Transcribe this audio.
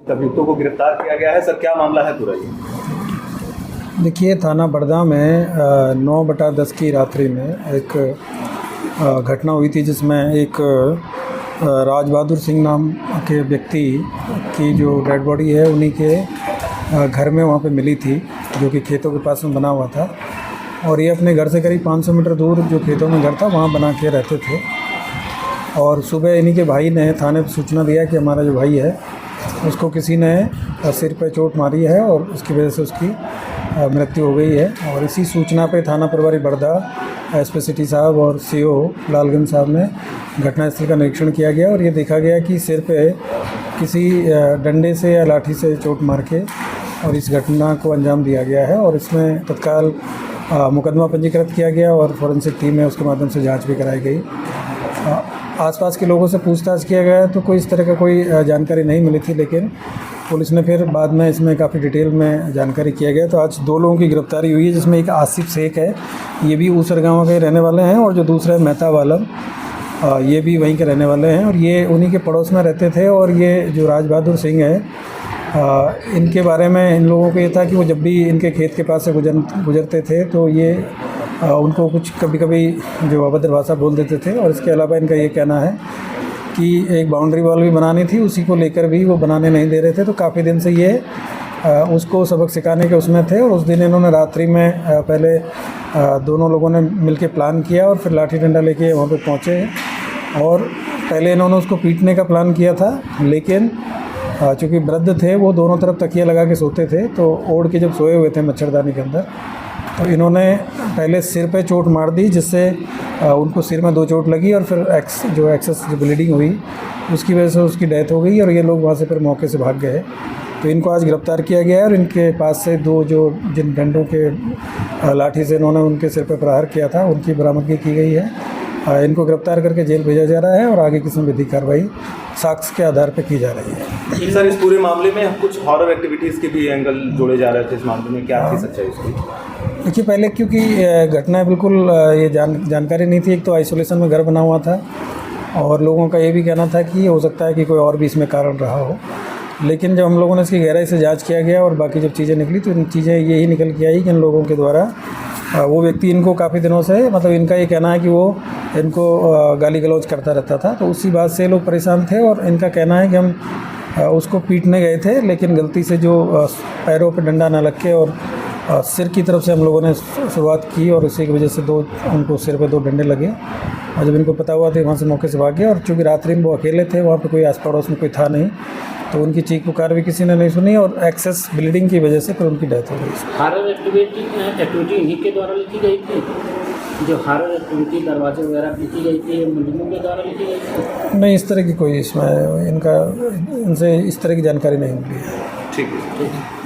अभियुक्तों को गिरफ्तार किया गया है। सर, क्या मामला है पूरा ये? देखिए, थाना बड़दा में 9/10 की रात्रि में एक घटना हुई थी जिसमें एक राज बहादुर सिंह नाम के व्यक्ति की जो डेड बॉडी है उन्हीं के घर में वहाँ पे मिली थी, जो कि खेतों के पास में बना हुआ था। और ये अपने घर से करीब 500 मीटर दूर जो खेतों में घर था वहाँ बना के रहते थे। और सुबह इन्हीं के भाई ने थाने पर सूचना दिया कि हमारा जो भाई है उसको किसी ने सिर पे चोट मारी है और उसकी वजह से उसकी मृत्यु हो गई है। और इसी सूचना पे थाना प्रभारी बड़दा एसपी सिटी साहब और सीओ लालगंज साहब ने घटनास्थल का निरीक्षण किया गया और ये देखा गया कि सिर पे किसी डंडे से या लाठी से चोट मार के और इस घटना को अंजाम दिया गया है। और इसमें तत्काल मुकदमा पंजीकृत किया गया और फॉरेंसिक टीम है उसके माध्यम से जाँच भी कराई गई। आसपास के लोगों से पूछताछ किया गया तो कोई इस तरह का कोई जानकारी नहीं मिली थी, लेकिन पुलिस ने फिर बाद में इसमें काफ़ी डिटेल में जानकारी किया गया। तो आज 2 लोगों की गिरफ्तारी हुई है, जिसमें एक आसिफ शेख है, ये भी ऊसर गाँव के रहने वाले हैं, और जो दूसरा है मेहता वालम, ये भी वहीं के रहने वाले हैं और ये उन्हीं के पड़ोस में रहते थे। और ये जो राज बहादुर सिंह है, इनके बारे में इन लोगों को ये था कि वो जब भी इनके खेत के पास से गुजरते थे तो ये उनको कुछ कभी कभी जो अभद्र भाषा बोल देते थे। और इसके अलावा इनका ये कहना है कि एक बाउंड्री वॉल भी बनानी थी, उसी को लेकर भी वो बनाने नहीं दे रहे थे। तो काफ़ी दिन से ये उसको सबक सिखाने के उसमें थे। और उस दिन इन्होंने रात्रि में पहले दोनों लोगों ने मिलके प्लान किया और फिर लाठी डंडा लेके वहाँ पे पहुँचे। और पहले इन्होंने उसको पीटने का प्लान किया था, लेकिन चूँकि वृद्ध थे वो दोनों तरफ तकिया लगा के सोते थे, तो ओढ़ के जब सोए हुए थे मच्छरदानी के अंदर, तो इन्होंने पहले सिर पे चोट मार दी, जिससे उनको सिर में 2 चोट लगी और फिर एक्सेस जो ब्लीडिंग हुई उसकी वजह से उसकी डेथ हो गई। और ये लोग वहाँ से फिर मौके से भाग गए। तो इनको आज गिरफ्तार किया गया है और इनके पास से 2 जिन डंडों के लाठी से इन्होंने उनके सिर पर प्रहार किया था उनकी बरामदगी की गई है। इनको गिरफ्तार करके जेल भेजा जा रहा है और आगे की विधिक कार्रवाई साक्ष्य के आधार पर की जा रही है। सर, इस पूरे मामले में कुछ हॉरर एक्टिविटीज़ के भी एंगल जोड़े जा रहे थे इस मामले में, क्या आपकी सच्चाई उसकी? देखिए, पहले क्योंकि घटना बिल्कुल ये जानकारी नहीं थी, एक तो आइसोलेशन में घर बना हुआ था और लोगों का ये भी कहना था कि हो सकता है कि कोई और भी इसमें कारण रहा हो। लेकिन जब हम लोगों ने इसकी गहराई से जांच किया गया और बाकी जब चीज़ें निकली तो इन चीज़ें यही निकल के आई कि इन लोगों के द्वारा वो व्यक्ति इनको काफ़ी दिनों से, मतलब इनका ये कहना है कि वो इनको गाली गलौज करता रहता था, तो उसी बात से लोग परेशान थे। और इनका कहना है कि हम उसको पीटने गए थे, लेकिन गलती से जो पैरों पर डंडा ना लग के और सिर की तरफ से हम लोगों ने शुरुआत की और इसी की वजह से उनको सिर पे 2 डंडे लगे। और जब इनको पता हुआ तो वहाँ से मौके से भाग गए। और चूँकि रात्रि में वो अकेले थे, वहाँ पे कोई आस पड़ोस में कोई था नहीं, तो उनकी चीख पुकार भी किसी ने नहीं सुनी और एक्सेस ब्लीडिंग की वजह से फिर उनकी डेथ हो गई। हॉरर एक्टिविटी इन्हीं के द्वारा लिखी गई थी, जो हॉरर एक्टिविटी दरवाजे वगैरह लिखी गई थी, मुलजिमों के द्वारा लिखी गई थी? नहीं, इस तरह की कोई इसमें इनसे इस तरह की जानकारी नहीं मिली है। ठीक है।